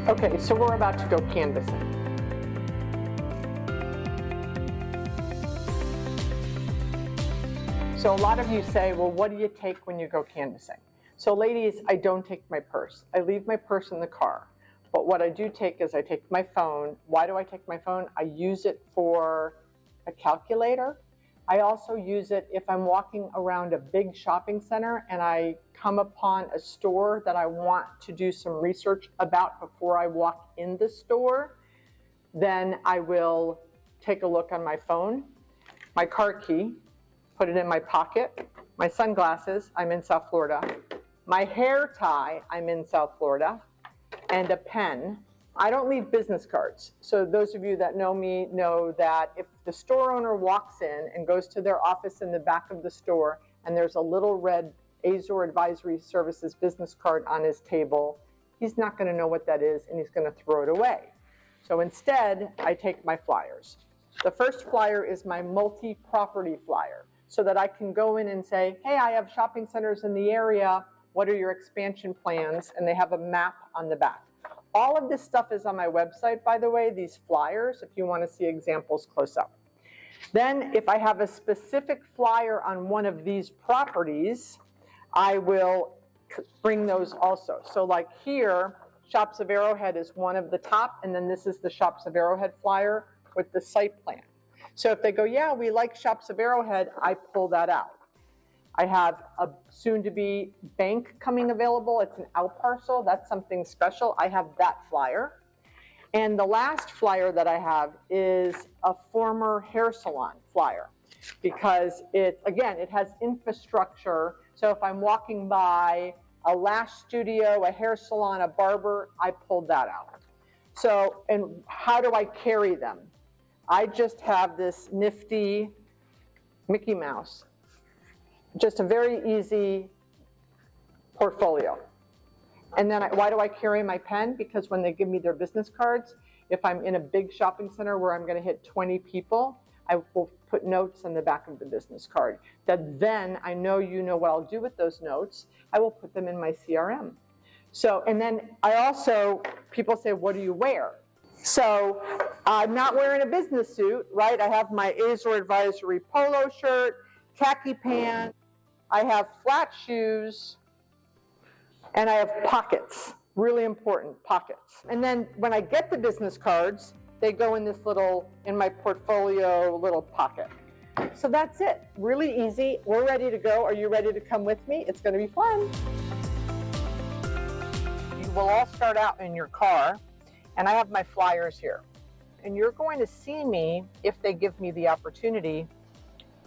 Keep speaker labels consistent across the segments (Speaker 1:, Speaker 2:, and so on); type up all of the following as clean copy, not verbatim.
Speaker 1: Okay, so we're about to go canvassing. So a lot of you say, well, what do you take when you go canvassing? So ladies, I don't take my purse. I leave my purse in the car. But what I do take is I take my phone. Why do I take my phone? I use it for a calculator. I also use it if I'm walking around a big shopping center and I come upon a store that I want to do some research about before I walk in the store. Then I will take a look on my phone, my car key, put it in my pocket, my sunglasses, I'm in South Florida, my hair tie, I'm in South Florida, and a pen. I don't leave business cards. So those of you that know me know that if the store owner walks in and goes to their office in the back of the store and there's a little red Azor Advisory Services business card on his table, he's not going to know what that is and he's going to throw it away. So instead, I take my flyers. The first flyer is my multi-property flyer so that I can go in and say, hey, I have shopping centers in the area. What are your expansion plans? And they have a map on the back. All of this stuff is on my website, by the way, these flyers, if you want to see examples close up. Then if I have a specific flyer on one of these properties, I will bring those also. So like here, Shops of Arrowhead is one of the top, and then this is the Shops of Arrowhead flyer with the site plan. So if they go, yeah, we like Shops of Arrowhead, I pull that out. I have a soon-to-be bank coming available. It's an out parcel. That's something special. I have that flyer. And the last flyer that I have is a former hair salon flyer because it has infrastructure. So if I'm walking by a lash studio, a hair salon, a barber, I pulled that out. So, and how do I carry them? I just have this nifty Mickey Mouse. Just a very easy portfolio. And then why do I carry my pen? Because when they give me their business cards, if I'm in a big shopping center where I'm going to hit 20 people, I will put notes on the back of the business card that then I know you know what I'll do with those notes. I will put them in my CRM. So, and then I also, people say, what do you wear? So I'm not wearing a business suit, right? I have my Azor Advisory polo shirt, khaki pants, I have flat shoes, and I have pockets, really important pockets. And then when I get the business cards, they go in this little, in my portfolio little pocket. So that's it, really easy. We're ready to go. Are you ready to come with me? It's gonna be fun. You will all start out in your car, and I have my flyers here. And you're going to see me, if they give me the opportunity,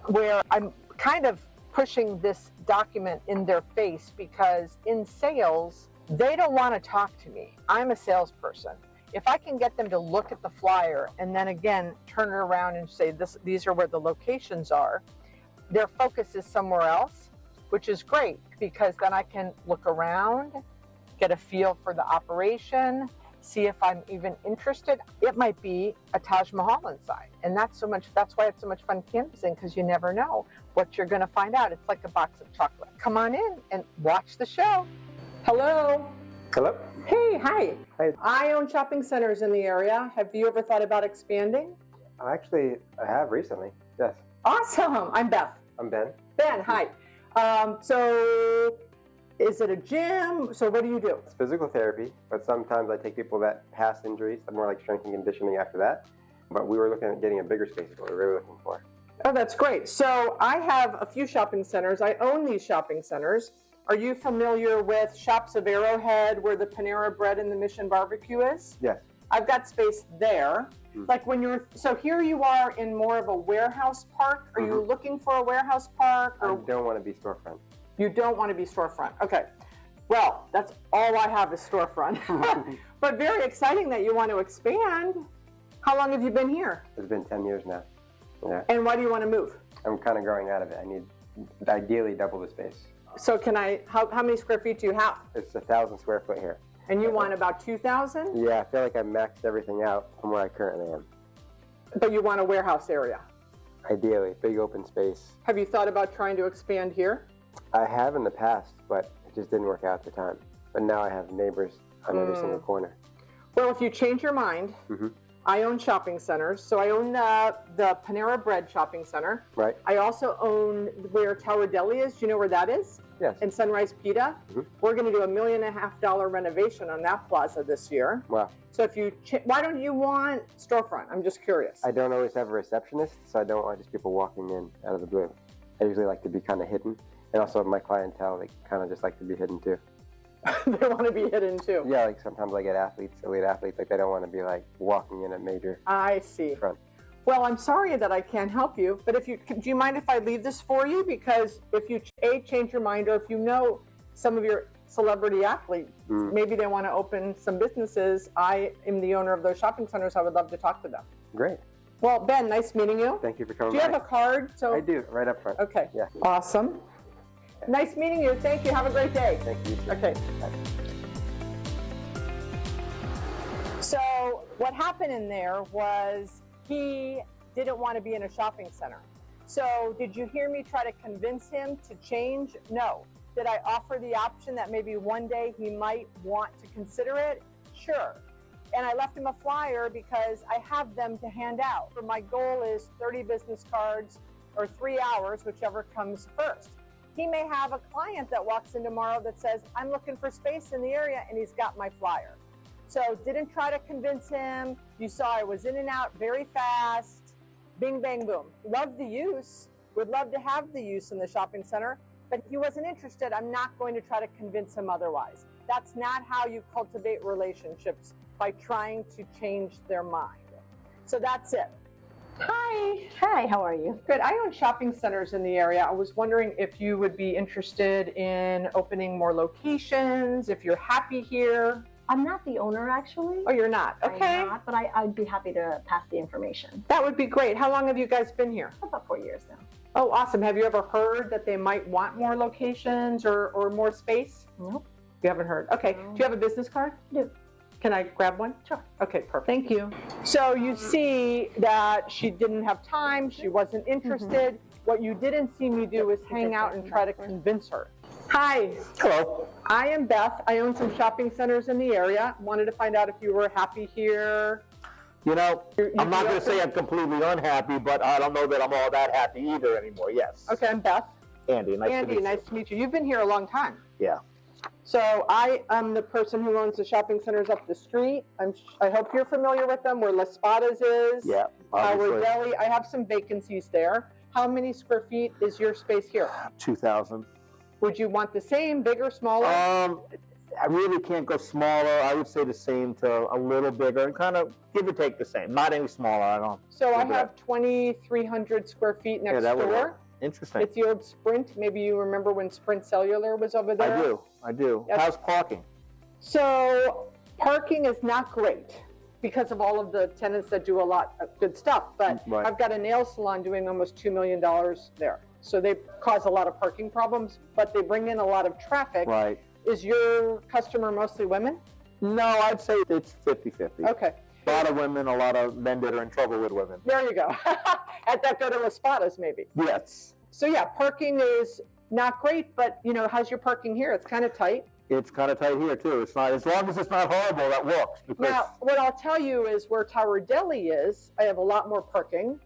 Speaker 1: where I'm kind of pushing this document in their face because in sales, they don't want to talk to me. I'm a salesperson. If I can get them to look at the flyer and then again, turn it around and say, these are where the locations are, their focus is somewhere else, which is great because then I can look around, get a feel for the operation, see if I'm even interested. It might be a Taj Mahal inside. And that's why it's so much fun canvassing, because you never know what you're gonna find out. It's like a box of chocolate. Come on in and watch the show. Hello.
Speaker 2: Hello.
Speaker 1: Hey, hi.
Speaker 2: Hi.
Speaker 1: I own shopping centers in the area. Have you ever thought about expanding?
Speaker 2: Actually, I have recently, yes.
Speaker 1: Awesome. I'm Beth.
Speaker 2: I'm Ben.
Speaker 1: Ben, hi. So is it a gym? So what do you do?
Speaker 2: It's physical therapy, but sometimes I take people that past injuries, more like strength and conditioning after that. But we were looking at getting a bigger space is what we're really looking for.
Speaker 1: Oh, that's great. So I have a few shopping centers. I own these shopping centers. Are you familiar with Shops of Arrowhead, where the Panera Bread and the Mission Barbecue is?
Speaker 2: Yes.
Speaker 1: I've got space there. Like when so here you are in more of a warehouse park. Are you looking for a warehouse park? Or?
Speaker 2: I don't want to be storefront.
Speaker 1: You don't want to be storefront. Okay. Well, that's all I have is storefront. But very exciting that you want to expand. How long have you been here?
Speaker 2: It's been 10 years now. Yeah.
Speaker 1: And why do you want to move?
Speaker 2: I'm kind of growing out of it. I need ideally double the space.
Speaker 1: So how many square feet do you have?
Speaker 2: It's 1,000 square foot here.
Speaker 1: And you want about 2,000?
Speaker 2: Yeah, I feel like I maxed everything out from where I currently am.
Speaker 1: But you want a warehouse area?
Speaker 2: Ideally, big open space.
Speaker 1: Have you thought about trying to expand here?
Speaker 2: I have in the past, but it just didn't work out at the time. But now I have neighbors on every single corner.
Speaker 1: Well, if you change your mind, I own shopping centers. So I own the Panera Bread shopping center.
Speaker 2: Right.
Speaker 1: I also own where Tower Deli is. Do you know where that is?
Speaker 2: Yes.
Speaker 1: In Sunrise Pita. We're going to do $1.5 million renovation on that plaza this year.
Speaker 2: Wow.
Speaker 1: So if you, why don't you want storefront? I'm just curious.
Speaker 2: I don't always have a receptionist, so I don't want just people walking in out of the blue. I usually like to be kind of hidden. And also my clientele, they kind of just like to be hidden too.
Speaker 1: They want to be hidden too.
Speaker 2: Yeah, like sometimes I get athletes, elite athletes, like they don't want to be like walking in a major
Speaker 1: I see.
Speaker 2: front.
Speaker 1: Well, I'm sorry that I can't help you, but do you mind if I leave this for you? Because if you change your mind, or if you know some of your celebrity athletes, maybe they want to open some businesses. I am the owner of those shopping centers. I would love to talk to them.
Speaker 2: Great.
Speaker 1: Well, Ben, nice meeting you.
Speaker 2: Thank you for coming
Speaker 1: Do you
Speaker 2: by.
Speaker 1: have a card? So
Speaker 2: I do, right up front.
Speaker 1: Okay.
Speaker 2: Yeah.
Speaker 1: Awesome. Nice meeting you. Thank you. Have a great day.
Speaker 2: Thank you.
Speaker 1: Okay.
Speaker 2: Bye.
Speaker 1: So what happened in there was he didn't want to be in a shopping center. So did you hear me try to convince him to change? No. Did I offer the option that maybe one day he might want to consider it? Sure. And I left him a flyer because I have them to hand out. So my goal is 30 business cards or 3 hours, whichever comes first. He may have a client that walks in tomorrow that says, I'm looking for space in the area, and he's got my flyer. So didn't try to convince him. You saw I was in and out very fast. Bing, bang, boom. Love the use. Would love to have the use in the shopping center, but he wasn't interested. I'm not going to try to convince him otherwise. That's not how you cultivate relationships, by trying to change their mind. So that's it. Hi.
Speaker 3: Hi, how are you?
Speaker 1: Good. I own shopping centers in the area. I was wondering if you would be interested in opening more locations, if you're happy here.
Speaker 3: I'm not the owner, actually.
Speaker 1: Oh, you're not? Okay.
Speaker 3: I'm not, but I'd be happy to pass the information.
Speaker 1: That would be great. How long have you guys been here?
Speaker 3: About 4 years now.
Speaker 1: Oh, awesome. Have you ever heard that they might want more locations or more space?
Speaker 3: Nope.
Speaker 1: You haven't heard? Okay.
Speaker 3: No.
Speaker 1: Do you have a business card?
Speaker 3: No.
Speaker 1: Can I grab one?
Speaker 3: Sure.
Speaker 1: Okay, perfect. Thank you. So you see that she didn't have time. She wasn't interested. What you didn't see me do was hang out and try to convince her. Hi.
Speaker 4: Hello.
Speaker 1: I am Beth. I own some shopping centers in the area. Wanted to find out if you were happy here.
Speaker 4: You know, I'm not going to say
Speaker 1: open?
Speaker 4: I'm completely unhappy, but I don't know that I'm all that happy either anymore. Yes.
Speaker 1: Okay, I'm Beth.
Speaker 4: Andy, nice to
Speaker 1: Andy,
Speaker 4: meet
Speaker 1: nice to meet you. You've been here a long time.
Speaker 4: you. Yeah.
Speaker 1: So I am the person who owns the shopping centers up the street. I hope you're familiar with them, where Las Spadas is.
Speaker 4: Yeah.
Speaker 1: Our
Speaker 4: Obviously.
Speaker 1: deli. I have some vacancies there. How many square feet is your space here?
Speaker 4: 2,000.
Speaker 1: Would you want the same, bigger, smaller?
Speaker 4: I really can't go smaller. I would say the same to a little bigger, and kind of give or take the same. Not any smaller. I don't.
Speaker 1: So I
Speaker 4: okay.
Speaker 1: have 2,300 square feet next
Speaker 4: that would
Speaker 1: door.
Speaker 4: work. Interesting.
Speaker 1: It's the old Sprint. Maybe you remember when Sprint Cellular was over there?
Speaker 4: I do.
Speaker 1: Yes.
Speaker 4: How's parking?
Speaker 1: So parking is not great because of all of the tenants that do a lot of good stuff. But
Speaker 4: Right.
Speaker 1: I've got a nail salon doing almost $2 million there. So they cause a lot of parking problems, but they bring in a lot of traffic.
Speaker 4: Right.
Speaker 1: Is your customer mostly women?
Speaker 4: No, I'd say it's 50-50.
Speaker 1: Okay.
Speaker 4: A lot of women, a lot of men that are in trouble with women.
Speaker 1: There you go. At that go to Las Spadas, maybe.
Speaker 4: Yes.
Speaker 1: So yeah, parking is not great, but you know, how's your parking here? It's kind of tight.
Speaker 4: It's kind of tight here too. It's not, as long as it's not horrible, that works. Because
Speaker 1: Now, what I'll tell you is where Tower Deli is, I have a lot more parking,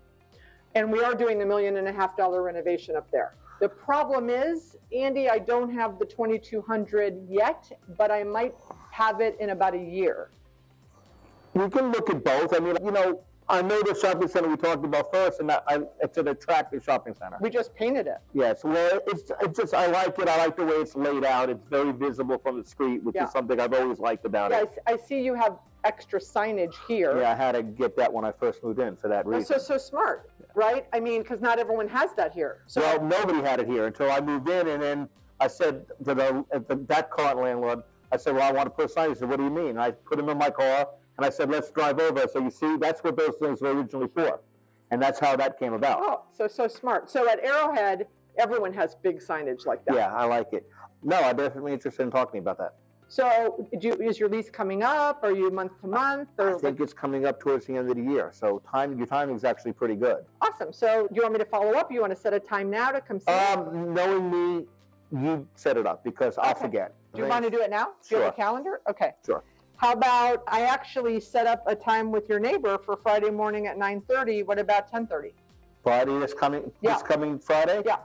Speaker 1: and we are doing the $1.5 million renovation up there. The problem is, Andy, I don't have the 2,200 yet, but I might have it in about a year.
Speaker 4: we can look at both. I mean, you know, I know the shopping center we talked about first, and it's an attractive shopping center.
Speaker 1: We just painted it.
Speaker 4: Yes, well, it's just, I like it. I like the way it's laid out. It's very visible from the street, which
Speaker 1: Yeah.
Speaker 4: is something I've always liked about
Speaker 1: Yeah,
Speaker 4: it.
Speaker 1: I see you have extra signage here.
Speaker 4: Yeah, I had to get that when I first moved in for that
Speaker 1: That's
Speaker 4: reason.
Speaker 1: so smart, right? I mean, because not everyone has that here. So
Speaker 4: Well, nobody had it here until I moved in, and then I said to that car landlord, I said, well, I want to put a sign. He said, what do you mean? I put him in my car, and I said, let's drive over. So you see, that's what those things were originally for. And that's how that came about.
Speaker 1: oh, so smart. So at Arrowhead, everyone has big signage like that.
Speaker 4: Yeah, I like it. No, I'm definitely interested in talking about that.
Speaker 1: So is your lease coming up? Are you month to month? Or
Speaker 4: I think it's coming up towards the end of the year. So your timing is actually pretty good.
Speaker 1: Awesome. So do you want me to follow up? You want to set a time now to come see me?
Speaker 4: Knowing me, you set it up because I'll
Speaker 1: Okay.
Speaker 4: forget.
Speaker 1: Do you want to do it now? Do you have a
Speaker 4: Sure.
Speaker 1: calendar? Okay.
Speaker 4: Sure.
Speaker 1: How about I actually set up a time with your neighbor for Friday morning at 9:30. What about 10:30?
Speaker 4: Friday is coming.
Speaker 1: Yeah.
Speaker 4: This coming Friday.
Speaker 1: Yeah.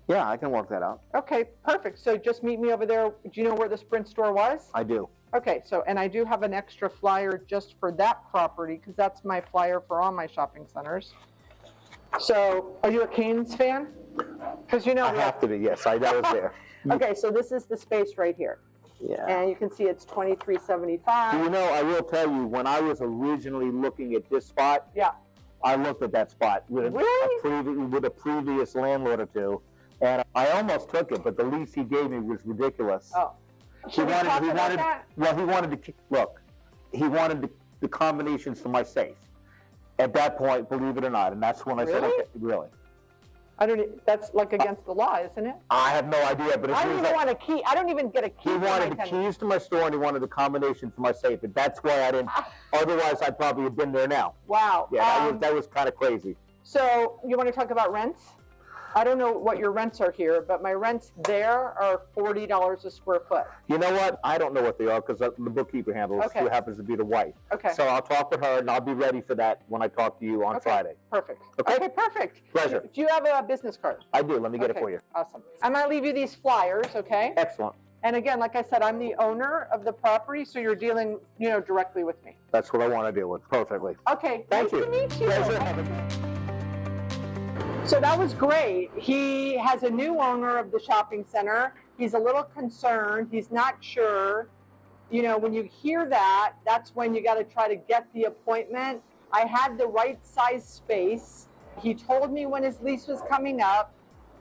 Speaker 4: Yeah, I can work that out.
Speaker 1: Okay, perfect. So just meet me over there. Do you know where the Sprint store was?
Speaker 4: I do.
Speaker 1: Okay, so, and I do have an extra flyer just for that property because that's my flyer for all my shopping centers. So, are you a Canes fan? Because you know
Speaker 4: I have to be. Yes, I was there.
Speaker 1: Okay, so this is the space right here.
Speaker 4: Yeah.
Speaker 1: And you can see it's $23.75.
Speaker 4: Do you know, I will tell you, when I was originally looking at this spot,
Speaker 1: Yeah.
Speaker 4: I looked at that spot with,
Speaker 1: Really?
Speaker 4: with a previous landlord or two, and I almost took it, but the lease he gave me was ridiculous.
Speaker 1: Oh.
Speaker 4: He
Speaker 1: Should we
Speaker 4: wanted,
Speaker 1: talk
Speaker 4: he
Speaker 1: about
Speaker 4: wanted,
Speaker 1: that?
Speaker 4: well, he wanted to, look, he wanted the combinations to my safe. At that point, believe it or not, and that's when I said,
Speaker 1: Really?
Speaker 4: okay, really.
Speaker 1: That's like against the law, isn't it?
Speaker 4: I have no idea, but
Speaker 1: I don't even want a key. I don't even get a key.
Speaker 4: he
Speaker 1: for my
Speaker 4: wanted the
Speaker 1: tenant.
Speaker 4: keys to my store and he wanted the combination for my safe, and that's why I didn't, otherwise I'd probably have been there now.
Speaker 1: Wow.
Speaker 4: Yeah, that was kind of crazy.
Speaker 1: So you want to talk about rents? I don't know what your rents are here, but my rents there are $40 a square foot.
Speaker 4: You know what? I don't know what they are because the bookkeeper handles,
Speaker 1: Okay.
Speaker 4: who happens to be the wife.
Speaker 1: Okay.
Speaker 4: So I'll talk with her and I'll be ready for that when I talk to you on
Speaker 1: Okay.
Speaker 4: Friday.
Speaker 1: Perfect.
Speaker 4: Okay.
Speaker 1: Perfect.
Speaker 4: Pleasure.
Speaker 1: Do you have a business card?
Speaker 4: I do. Let me get it
Speaker 1: Okay,
Speaker 4: for you.
Speaker 1: Awesome. I'm going to leave you these flyers, okay?
Speaker 4: Excellent.
Speaker 1: And again, like I said, I'm the owner of the property, so you're dealing, directly with me.
Speaker 4: That's what I want to deal with perfectly.
Speaker 1: Okay.
Speaker 4: Thank
Speaker 1: nice
Speaker 4: you.
Speaker 1: to meet you.
Speaker 4: Pleasure.
Speaker 1: So that was great. He has a new owner of the shopping center. He's a little concerned. He's not sure. When you hear that, that's when you got to try to get the appointment. I had the right size space. He told me when his lease was coming up.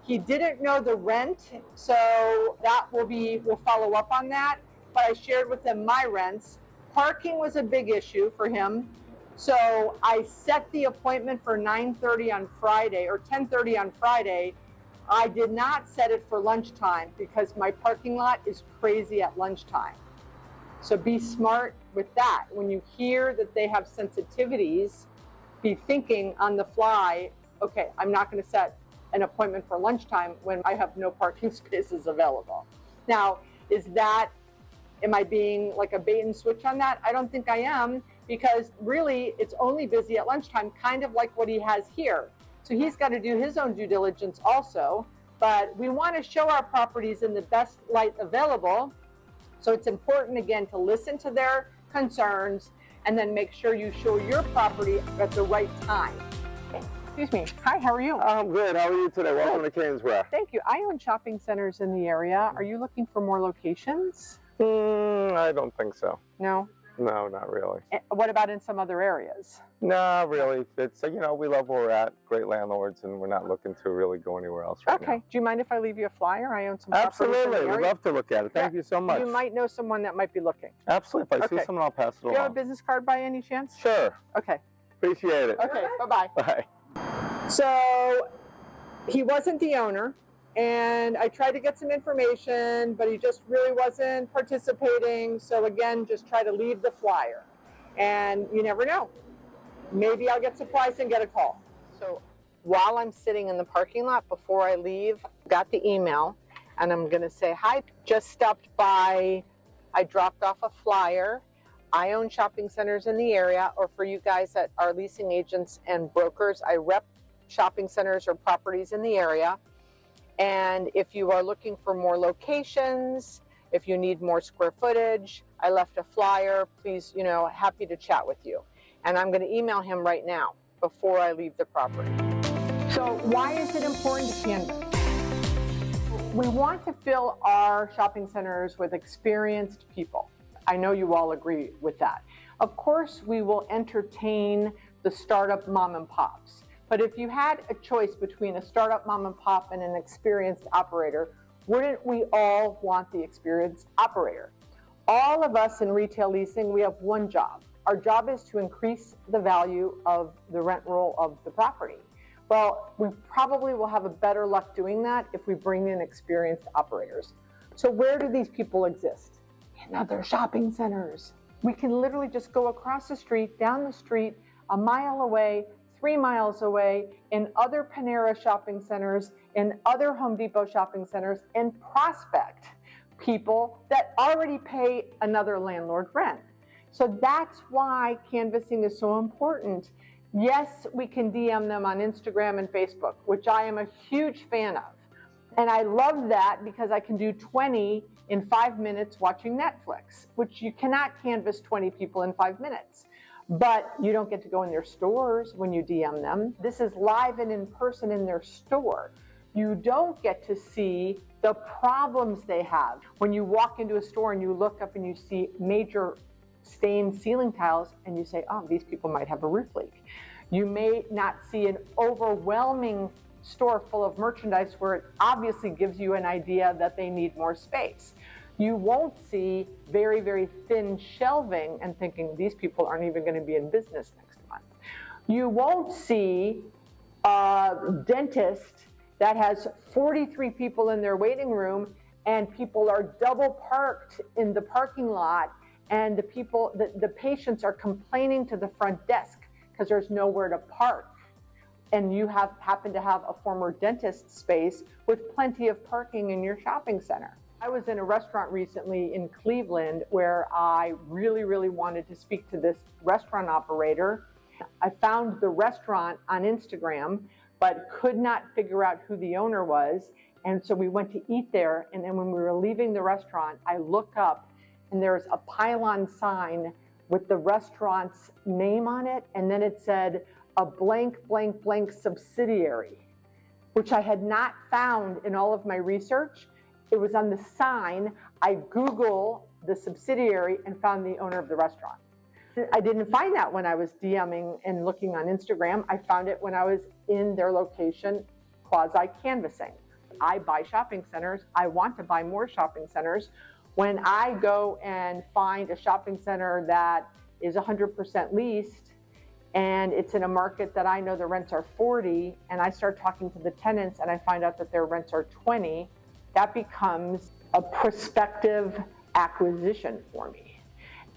Speaker 1: He didn't know the rent, so we'll follow up on that. But I shared with him my rents. Parking was a big issue for him. So I set the appointment for 9:30 on Friday or 10:30 on Friday. I did not set it for lunchtime because my parking lot is crazy at lunchtime. So be smart with that. When you hear that they have sensitivities, be thinking on the fly, okay, I'm not going to set an appointment for lunchtime when I have no parking spaces available. Now, am I being like a bait and switch on that? I don't think I am, because really it's only busy at lunchtime, kind of like what he has here. So he's got to do his own due diligence also, but we want to show our properties in the best light available. So it's important, again, to listen to their concerns and then make sure you show your property at the right time. Excuse me. Hi, how are you?
Speaker 5: I'm good. How are you today? Welcome to Canesville.
Speaker 1: Thank you. I own shopping centers in the area. Are you looking for more locations?
Speaker 5: I don't think so.
Speaker 1: No?
Speaker 5: No, not really.
Speaker 1: What about in some other areas?
Speaker 5: No, really. It's, we love where we're at. Great landlords, and we're not looking to really go anywhere else right
Speaker 1: Okay.
Speaker 5: now.
Speaker 1: Do you mind if I leave you a flyer? I own some properties in the
Speaker 5: Absolutely. We'd
Speaker 1: area.
Speaker 5: love to look at it. Thank you so much.
Speaker 1: You might know someone that might be looking.
Speaker 5: Absolutely. If I see
Speaker 1: Okay.
Speaker 5: someone, I'll pass it
Speaker 1: Do you have a
Speaker 5: along.
Speaker 1: business card by any chance?
Speaker 5: Sure.
Speaker 1: Okay.
Speaker 5: Appreciate it.
Speaker 1: Okay. Bye-bye.
Speaker 5: Bye.
Speaker 1: So he wasn't the owner, and I tried to get some information, but he just really wasn't participating. So again, just try to leave the flyer, and you never know. Maybe I'll get surprised and get a call. So while I'm sitting in the parking lot before I leave, got the email, and I'm going to say, hi, just stopped by. I dropped off a flyer. I own shopping centers in the area, or for you guys that are leasing agents and brokers, I rep shopping centers or properties in the area. And if you are looking for more locations, if you need more square footage, I left a flyer. Please, happy to chat with you. And I'm going to email him right now before I leave the property. So why is it important to canvas? We want to fill our shopping centers with experienced people. I know you all agree with that. Of course, we will entertain the startup mom and pops. But if you had a choice between a startup mom and pop and an experienced operator, wouldn't we all want the experienced operator? All of us in retail leasing, we have one job. Our job is to increase the value of the rent roll of the property. Well, we probably will have a better luck doing that if we bring in experienced operators. So where do these people exist? In other shopping centers. We can literally just go across the street, down the street, a mile away, 3 miles away, in other Panera shopping centers, in other Home Depot shopping centers, and prospect people that already pay another landlord rent. So that's why canvassing is so important. Yes, we can DM them on Instagram and Facebook, which I am a huge fan of. And I love that because I can do 20 in 5 minutes watching Netflix, which you cannot canvass 20 people in 5 minutes. But you don't get to go in their stores when you DM them. This is live and in person in their store. You don't get to see the problems they have. When you walk into a store and you look up and you see major stained ceiling tiles and you say, oh, these people might have a roof leak. You may not see an overwhelming store full of merchandise where it obviously gives you an idea that they need more space. You won't see very, very thin shelving and thinking these people aren't even going to be in business next month. You won't see a dentist that has 43 people in their waiting room and people are double parked in the parking lot and the patients are complaining to the front desk because there's nowhere to park. And you happen to have a former dentist space with plenty of parking in your shopping center. I was in a restaurant recently in Cleveland where I really, really wanted to speak to this restaurant operator. I found the restaurant on Instagram, but could not figure out who the owner was. And so we went to eat there. And then when we were leaving the restaurant, I look up and there's a pylon sign with the restaurant's name on it. And then it said, a blank, blank, blank subsidiary, which I had not found in all of my research. It was on the sign. I Googled the subsidiary and found the owner of the restaurant. I didn't find that when I was DMing and looking on Instagram. I found it when I was in their location, quasi-canvassing. I buy shopping centers. I want to buy more shopping centers. When I go and find a shopping center that is 100% leased, and it's in a market that I know the rents are 40, and I start talking to the tenants and I find out that their rents are 20, that becomes a prospective acquisition for me.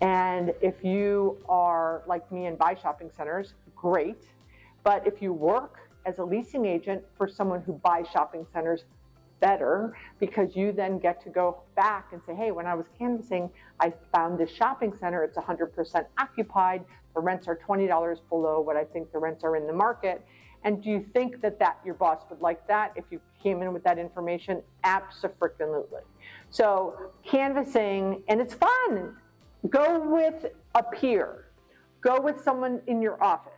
Speaker 1: And if you are like me and buy shopping centers, great. But if you work as a leasing agent for someone who buys shopping centers, better, because you then get to go back and say, hey, when I was canvassing, I found this shopping center, it's 100% occupied, the rents are $20 below what I think the rents are in the market. And do you think that your boss would like that if you came in with that information? Abso-freaking-lutely. So canvassing, and it's fun. Go with a peer. Go with someone in your office.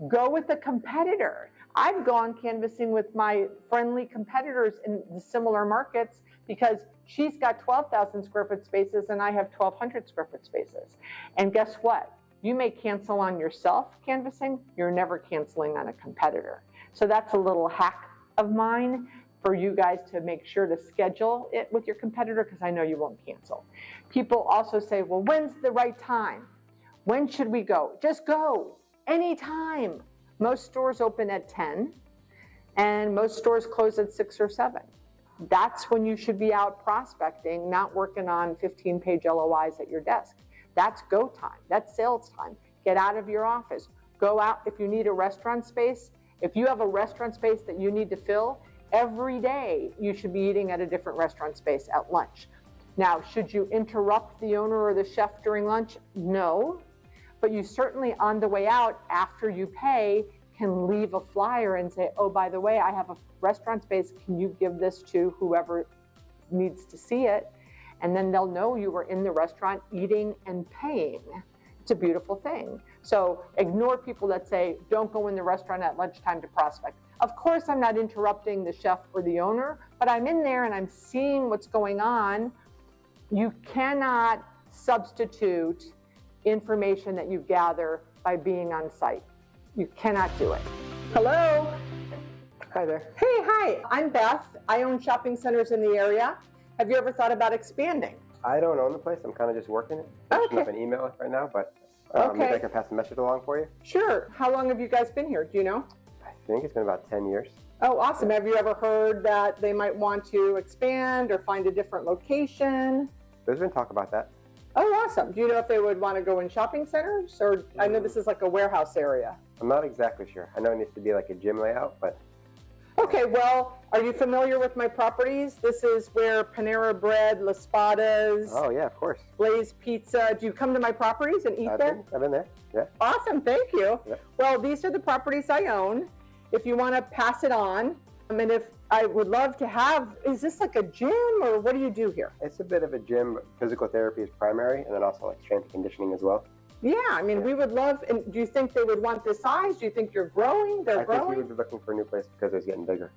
Speaker 1: Go with a competitor. I've gone canvassing with my friendly competitors in the similar markets because she's got 12,000 square foot spaces and I have 1,200 square foot spaces. And guess what? You may cancel on yourself canvassing, you're never canceling on a competitor. So that's a little hack of mine for you guys to make sure to schedule it with your competitor because I know you won't cancel. People also say, well, when's the right time? When should we go? Just go, anytime. Most stores open at 10 and most stores close at 6 or 7. That's when you should be out prospecting, not working on 15-page LOIs at your desk. That's go time. That's sales time. Get out of your office. Go out if you need a restaurant space. If you have a restaurant space that you need to fill, every day you should be eating at a different restaurant space at lunch. Now, should you interrupt the owner or the chef during lunch? No. But you certainly, on the way out, after you pay, can leave a flyer and say, oh, by the way, I have a restaurant space. Can you give this to whoever needs to see it? And then they'll know you were in the restaurant eating and paying. It's a beautiful thing. So ignore people that say, don't go in the restaurant at lunchtime to prospect. Of course, I'm not interrupting the chef or the owner, but I'm in there and I'm seeing what's going on. You cannot substitute information that you gather by being on site. You cannot do it. Hello?
Speaker 2: Hi there.
Speaker 1: Hey, hi, I'm Beth. I own shopping centers in the area. Have you ever thought about expanding?
Speaker 2: I don't own the place. I'm kind of just working it. I'm
Speaker 1: Okay.
Speaker 2: up an email right now, but
Speaker 1: Okay.
Speaker 2: maybe I can pass the message along for you.
Speaker 1: Sure. How long have you guys been here? Do you know?
Speaker 2: I think it's been about 10 years.
Speaker 1: Oh, awesome. Have you ever heard that they might want to expand or find a different location?
Speaker 2: There's been talk about that.
Speaker 1: Oh, awesome. Do you know if they would want to go in shopping centers? Or I know this is like a warehouse area.
Speaker 2: I'm not exactly sure. I know it needs to be like a gym layout, but
Speaker 1: Okay, well, are you familiar with my properties? This is where Panera Bread, La Spada's,
Speaker 2: Oh yeah, of course.
Speaker 1: Blaze Pizza. Do you come to my properties and eat there?
Speaker 2: I've been there. Yeah.
Speaker 1: Awesome, thank you.
Speaker 2: Yeah.
Speaker 1: Well, these are the properties I own. If you want to pass it on, and if I would love to have, is this like a gym or what do you do here?
Speaker 2: It's a bit of a gym. Physical therapy is primary, and then also like strength and conditioning as well.
Speaker 1: Yeah, I mean, we would love, and do you think they would want this size? Do you think you're growing? They're
Speaker 2: I think we
Speaker 1: growing?
Speaker 2: would be looking for a new place because it's getting bigger.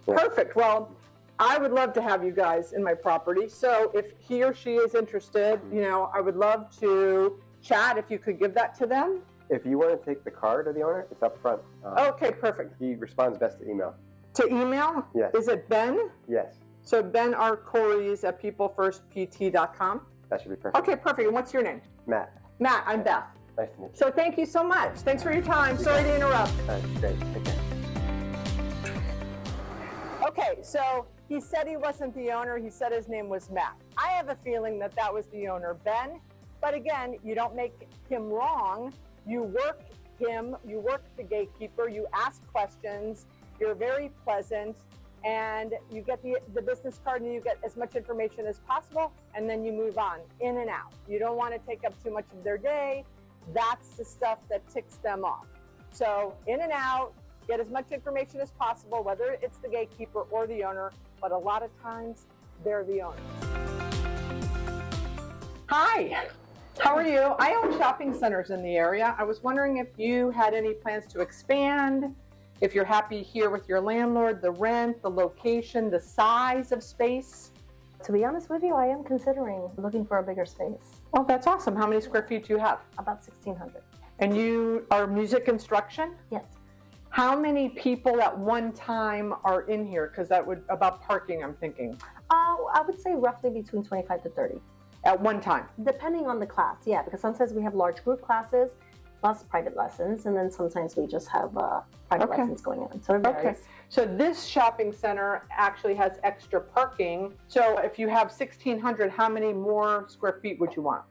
Speaker 2: Yeah.
Speaker 1: Perfect. Well, I would love to have you guys in my property. So if he or she is interested, you know, I would love to chat if you could give that to them.
Speaker 2: If you want to take the card of the owner, it's up front.
Speaker 1: Okay, perfect.
Speaker 2: He responds best to email.
Speaker 1: To email?
Speaker 2: Yes.
Speaker 1: Is it Ben?
Speaker 2: Yes,
Speaker 1: So Ben R. Corey's at peoplefirstpt.com.
Speaker 2: that should be perfect.
Speaker 1: Okay, perfect. And what's your name?
Speaker 2: Matt,
Speaker 1: Matt, I'm Beth.
Speaker 2: nice to meet you.
Speaker 1: So thank you so much. Thanks for your time. Sorry to interrupt.
Speaker 2: Great. Take care.
Speaker 1: Okay, so he said he wasn't the owner. He said his name was Matt. I have a feeling that that was the owner, Ben. But again, you don't make him wrong. You work him, you work the gatekeeper, you ask questions, you're very pleasant, and you get the business card and you get as much information as possible, and then you move on, in and out. You don't want to take up too much of their day. That's the stuff that ticks them off. So in and out, get as much information as possible, whether it's the gatekeeper or the owner, but a lot of times they're the owners. Hi, how are you? I own shopping centers in the area. I was wondering if you had any plans to expand, if you're happy here with your landlord, the rent, the location, the size of space.
Speaker 3: To be honest with you, I am considering looking for a bigger space.
Speaker 1: Oh, that's awesome. How many square feet do you have?
Speaker 3: About 1,600.
Speaker 1: And you are music instruction?
Speaker 3: Yes.
Speaker 1: How many people at one time are in here? Because that would, about parking, I'm thinking.
Speaker 3: I would say roughly between 25 to 30.
Speaker 1: At one time?
Speaker 3: Depending on the class, yeah, because sometimes we have large group classes plus private lessons, and then sometimes we just have private lessons going on. So it varies.
Speaker 1: Okay. So this shopping center actually has extra parking. So if you have 1,600, how many more square feet would you want?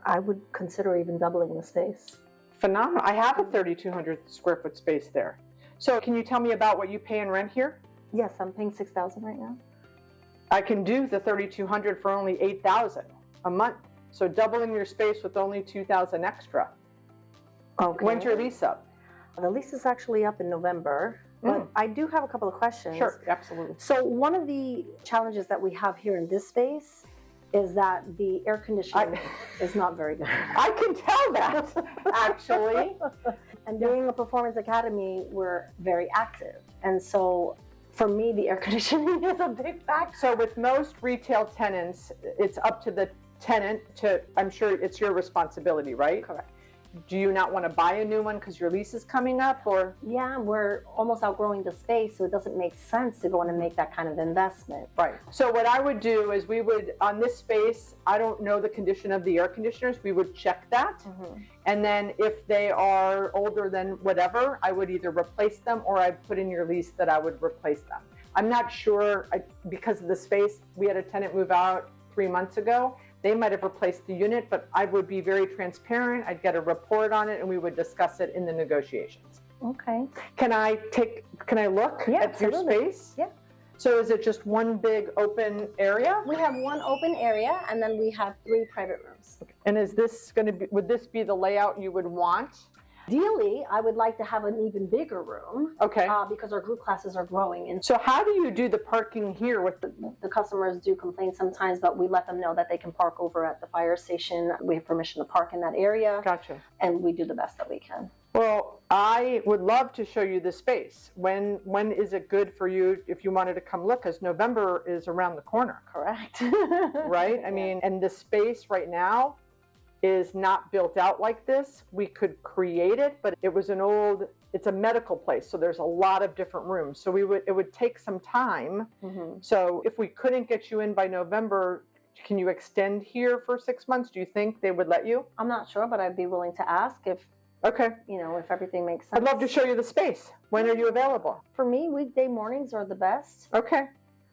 Speaker 3: I would consider even doubling the space.
Speaker 1: Phenomenal. I have a 3,200 square foot space there. So can you tell me about what you pay in rent here?
Speaker 3: Yes, I'm paying $6,000 right now.
Speaker 1: I can do the 3,200 for only $8,000 a month. So doubling your space with only $2,000 extra.
Speaker 3: Okay.
Speaker 1: When's your lease up?
Speaker 3: The lease is actually up in November, but I do have a couple of questions.
Speaker 1: Sure, absolutely.
Speaker 3: So one of the challenges that we have here in this space is that the air conditioning is not very good.
Speaker 1: I can tell that, actually.
Speaker 3: And being a performance academy, we're very active. And so for me, the air conditioning is a big factor.
Speaker 1: So with most retail tenants, it's up to the tenant to, I'm sure it's your responsibility, right?
Speaker 3: Correct.
Speaker 1: Do you not want to buy a new one because your lease is coming up, or?
Speaker 3: Yeah, we're almost outgrowing the space, so it doesn't make sense to go in and make that kind of investment.
Speaker 1: Right. So what I would do is we would, on this space, I don't know the condition of the air conditioners, we would check that. And then if they are older than whatever, I would either replace them or I'd put in your lease that I would replace them. I'm not sure, because of the space, we had a tenant move out 3 months ago. They might have replaced the unit, but I would be very transparent. I'd get a report on it and we would discuss it in the negotiations.
Speaker 3: Okay.
Speaker 1: Can I look
Speaker 3: Yeah,
Speaker 1: at your
Speaker 3: absolutely.
Speaker 1: space?
Speaker 3: Yeah.
Speaker 1: So is it just one big open area?
Speaker 3: We have one open area and then we have 3 private rooms.
Speaker 1: And is this going to be, would this be the layout you would want?
Speaker 3: Ideally, I would like to have an even bigger room.
Speaker 1: Okay.
Speaker 3: Because our group classes are growing. And
Speaker 1: So how do you do the parking here with
Speaker 3: the customers do complain sometimes, but we let them know that they can park over at the fire station. We have permission to park in that area.
Speaker 1: Gotcha.
Speaker 3: And we do the best that we can.
Speaker 1: Well, I would love to show you the space. When is it good for you if you wanted to come look? Because November is around the corner,
Speaker 3: Correct.
Speaker 1: right? I mean, and the space right now is not built out like this. We could create it, but it was it's a medical place, so there's a lot of different rooms. So it would take some time. So if we couldn't get you in by November, can you extend here for 6 months? Do you think they would let you?
Speaker 3: I'm not sure, but I'd be willing to ask if,
Speaker 1: Okay.
Speaker 3: if everything makes sense.
Speaker 1: I'd love to show you the space. When are you available?
Speaker 3: For me, weekday mornings are the best.
Speaker 1: Okay.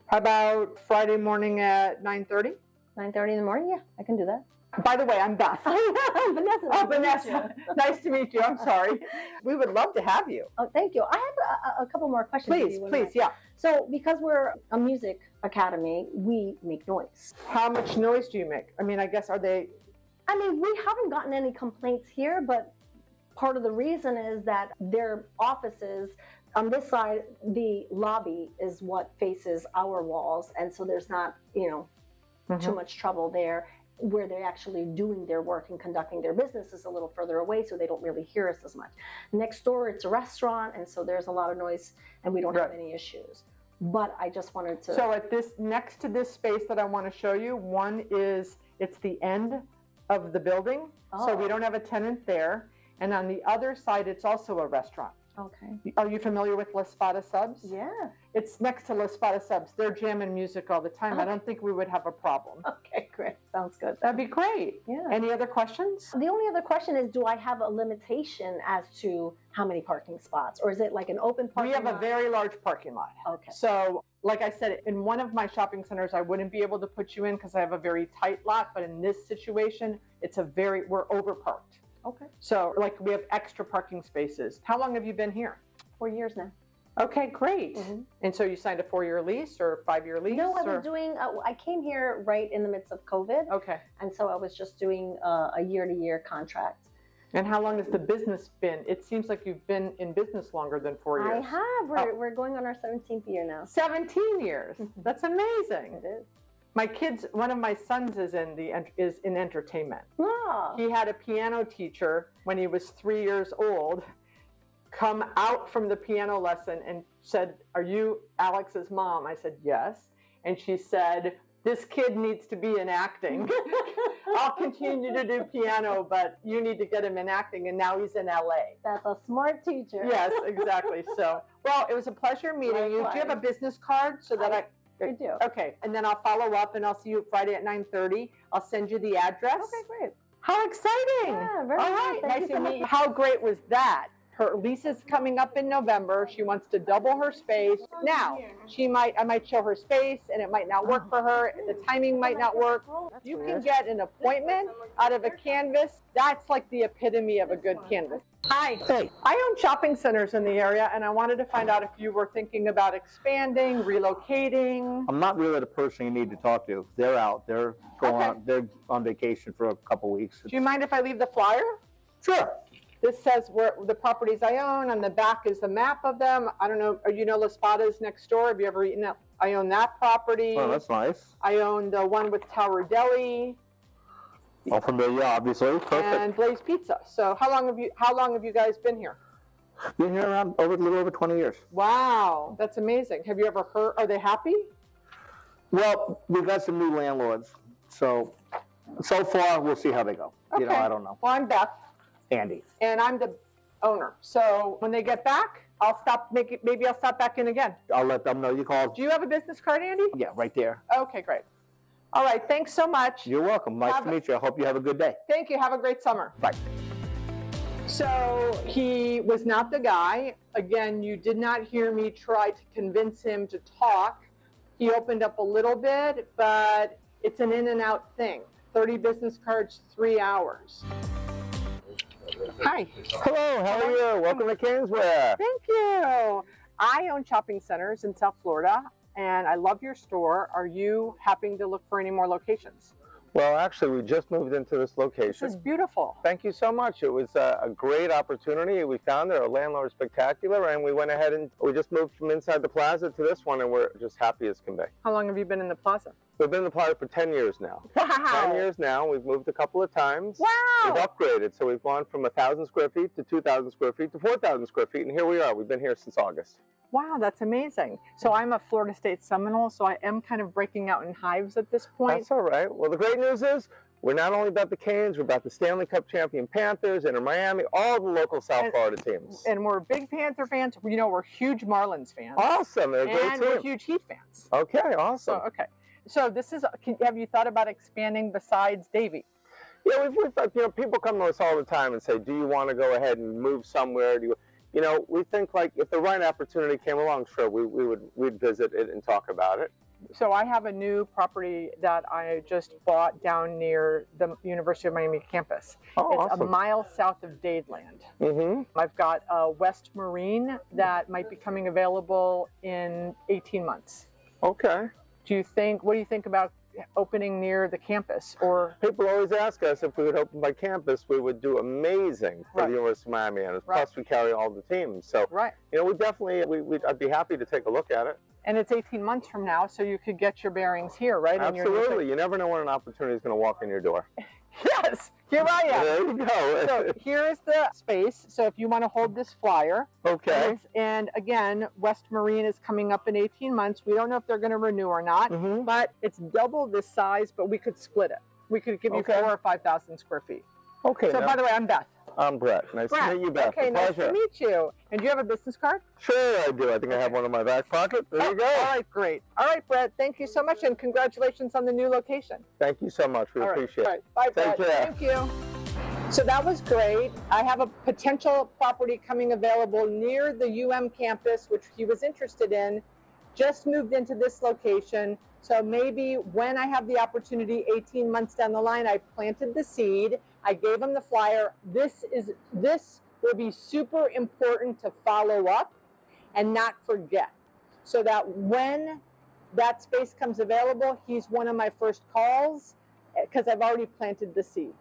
Speaker 1: How about Friday morning at 9:30?
Speaker 3: 9:30 in the morning? Yeah, I can do that.
Speaker 1: By the way, I'm Beth.
Speaker 3: Vanessa.
Speaker 1: Oh, Vanessa. Nice to meet you. I'm sorry. We would love to have you.
Speaker 3: Oh, thank you. I have a couple more questions.
Speaker 1: Please, please, yeah.
Speaker 3: So, because we're a music academy, we make noise.
Speaker 1: How much noise do you make? I mean, I guess we
Speaker 3: haven't gotten any complaints here, but part of the reason is that their offices on this side, the lobby is what faces our walls, and so there's not, too much trouble there. Where they're actually doing their work and conducting their business is a little further away, so they don't really hear us as much. Next door, it's a restaurant, and so there's a lot of noise, and we don't have any issues. But I just wanted to.
Speaker 1: So next to this space that I want to show you, it's the end of the building, so we don't have a tenant there. And on the other side, it's also a restaurant.
Speaker 3: Okay.
Speaker 1: Are you familiar with La Spada Subs?
Speaker 3: Yeah.
Speaker 1: It's next to La Spada Subs. They're jamming music all the time.
Speaker 3: Okay.
Speaker 1: I don't think we would have a problem.
Speaker 3: Okay, great. Sounds good.
Speaker 1: That'd be great.
Speaker 3: Yeah.
Speaker 1: Any other questions?
Speaker 3: The only other question is, do I have a limitation as to how many parking spots? Or is it like an open parking lot?
Speaker 1: We have a very large parking lot.
Speaker 3: Okay.
Speaker 1: So, like I said, in one of my shopping centers, I wouldn't be able to put you in because I have a very tight lot. But in this situation, we're overparked.
Speaker 3: Okay.
Speaker 1: So, we have extra parking spaces. How long have you been here?
Speaker 3: 4 years now.
Speaker 1: Okay, great.
Speaker 3: Mm-hmm.
Speaker 1: And so you signed a 4-year lease or 5-year lease?
Speaker 3: No, I was doing, I came here right in the midst of COVID.
Speaker 1: Okay.
Speaker 3: And so I was just doing a year-to-year contract.
Speaker 1: And how long has the business been? It seems like you've been in business longer than 4 years.
Speaker 3: I have. We're going on our 17th year now.
Speaker 1: 17 years. That's amazing.
Speaker 3: It is.
Speaker 1: One of my sons is in entertainment.
Speaker 3: Oh.
Speaker 1: He had a piano teacher when he was 3 years old come out from the piano lesson and said, "Are you Alex's mom?" I said, "Yes." And she said, "This kid needs to be in acting. I'll continue to do piano, but you need to get him in acting." And now he's in LA.
Speaker 3: That's a smart teacher.
Speaker 1: Yes, exactly. So, well, it was a pleasure meeting you. Do you have a business card so that
Speaker 3: I do.
Speaker 1: Okay, and then I'll follow up and I'll see you Friday at 9:30. I'll send you the address.
Speaker 3: Okay, great.
Speaker 1: How exciting.
Speaker 3: Yeah, very
Speaker 1: All
Speaker 3: nice.
Speaker 1: right,
Speaker 3: Thank
Speaker 1: nice
Speaker 3: you
Speaker 1: to
Speaker 3: so
Speaker 1: meet you.
Speaker 3: much.
Speaker 1: How great was that? Her lease is coming up in November. She wants to double her space. Now, I might show her space and it might not work for her. The timing might not work. You can get an appointment out of a canvas. That's like the epitome of a good canvas. Hi.
Speaker 4: Hey.
Speaker 1: I own shopping centers in the area and I wanted to find out if you were thinking about expanding, relocating.
Speaker 4: I'm not really the person you need to talk to. They're out. They're They're on vacation for a couple weeks.
Speaker 1: Do you mind if I leave the flyer?
Speaker 4: Sure.
Speaker 1: This says where the properties I own. On the back is the map of them. I don't know. La Spada's next door. Have you ever eaten at? I own that property.
Speaker 4: Oh, that's nice.
Speaker 1: I own the one with Tower Deli.
Speaker 4: All familiar, obviously. Perfect.
Speaker 1: And Blaze Pizza. So how long have you guys been here?
Speaker 4: Been here around a little over 20 years.
Speaker 1: Wow, that's amazing. Have you ever heard? Are they happy?
Speaker 4: Well, we've got some new landlords, so far we'll see how they go.
Speaker 1: Okay.
Speaker 4: I don't know.
Speaker 1: Well, I'm Beth.
Speaker 4: Andy.
Speaker 1: And I'm the owner. So when they get back, maybe I'll stop back in again.
Speaker 4: I'll let them know you called.
Speaker 1: Do you have a business card, Andy?
Speaker 4: Yeah, right there.
Speaker 1: Okay, great. All right, thanks so much.
Speaker 4: You're welcome. Nice to meet you. I hope you have a good day.
Speaker 1: Thank you. Have a great summer.
Speaker 4: Bye.
Speaker 1: So he was not the guy. Again, you did not hear me try to convince him to talk. He opened up a little bit, but it's an in and out thing. 30 business cards, 3 hours. Hi.
Speaker 5: Hello, how are you? Welcome to Kingswear.
Speaker 1: Thank you. I own shopping centers in South Florida, and I love your store. Are you happening to look for any more locations?
Speaker 5: Well, actually, we just moved into this location.
Speaker 1: This is beautiful.
Speaker 5: Thank you so much. It was a great opportunity. We found it, a landlord spectacular, and we went ahead and we just moved from inside the plaza to this one, and we're just happy as can be.
Speaker 1: How long have you been in the plaza?
Speaker 5: We've been in the plaza for 10 years now.
Speaker 1: Wow.
Speaker 5: 10 years now. We've moved a couple of times.
Speaker 1: Wow.
Speaker 5: We've upgraded. So we've gone from 1,000 square feet to 2,000 square feet to 4,000 square feet, and here we are. We've been here since August.
Speaker 1: Wow, that's amazing. So I'm a Florida State Seminole, so I am kind of breaking out in hives at this point.
Speaker 5: That's all right. Well, the great news is we're not only about the Canes, we're about the Stanley Cup champion Panthers, Inter Miami, all the local South Florida teams.
Speaker 1: And we're big Panther fans. We're huge Marlins fans.
Speaker 5: Awesome. They're a great
Speaker 1: And
Speaker 5: team.
Speaker 1: we're huge Heat fans.
Speaker 5: Okay, awesome.
Speaker 1: So, okay. So have you thought about expanding besides Davie?
Speaker 5: Yeah, we've people come to us all the time and say, do you want to go ahead and move somewhere? We think like if the right opportunity came along, sure, we'd visit it and talk about it.
Speaker 1: So I have a new property that I just bought down near the University of Miami campus.
Speaker 5: Oh,
Speaker 1: It's
Speaker 5: awesome.
Speaker 1: a mile south of Dadeland.
Speaker 5: Mm-hmm.
Speaker 1: I've got a West Marine that might be coming available in 18 months.
Speaker 5: Okay.
Speaker 1: What do you think about opening near the campus? Or
Speaker 5: People always ask us if we would open by campus, we would do amazing for
Speaker 1: Right.
Speaker 5: the University of Miami, and
Speaker 1: Right.
Speaker 5: plus we carry all the teams. So,
Speaker 1: right.
Speaker 5: you know, we definitely, I'd be happy to take a look at it.
Speaker 1: And it's 18 months from now, so you could get your bearings here, right? And you're
Speaker 5: Absolutely. You never know when an opportunity is going to walk in your door.
Speaker 1: Yes, here I am.
Speaker 5: There you go.
Speaker 1: So here's the space. So if you want to hold this flyer.
Speaker 5: Okay.
Speaker 1: And again, West Marine is coming up in 18 months. We don't know if they're going to renew or not,
Speaker 5: Mm-hmm.
Speaker 1: but it's double this size, but we could split it. We could give you
Speaker 5: Okay.
Speaker 1: 4,000 or 5,000 square feet.
Speaker 5: Okay.
Speaker 1: So
Speaker 5: now,
Speaker 1: by the way, I'm Beth.
Speaker 5: I'm Brett. Nice to meet you, Beth.
Speaker 1: Okay,
Speaker 5: A
Speaker 1: nice
Speaker 5: pleasure.
Speaker 1: to meet you. And do you have a business card?
Speaker 5: Sure, I do. I think I have one in my back pocket. There you go.
Speaker 1: All right, great. All right, Brett, thank you so much, and congratulations on the new location.
Speaker 5: Thank you so much. We
Speaker 1: All right,
Speaker 5: appreciate
Speaker 1: all
Speaker 5: it.
Speaker 1: right. Bye,
Speaker 5: Take
Speaker 1: Brett.
Speaker 5: care.
Speaker 1: Thank you. So that was great. I have a potential property coming available near the UM campus, which he was interested in. Just moved into this location. So maybe when I have the opportunity 18 months down the line, I planted the seed. I gave him the flyer. This will be super important to follow up and not forget, so that when that space comes available, he's one of my first calls because I've already planted the seed.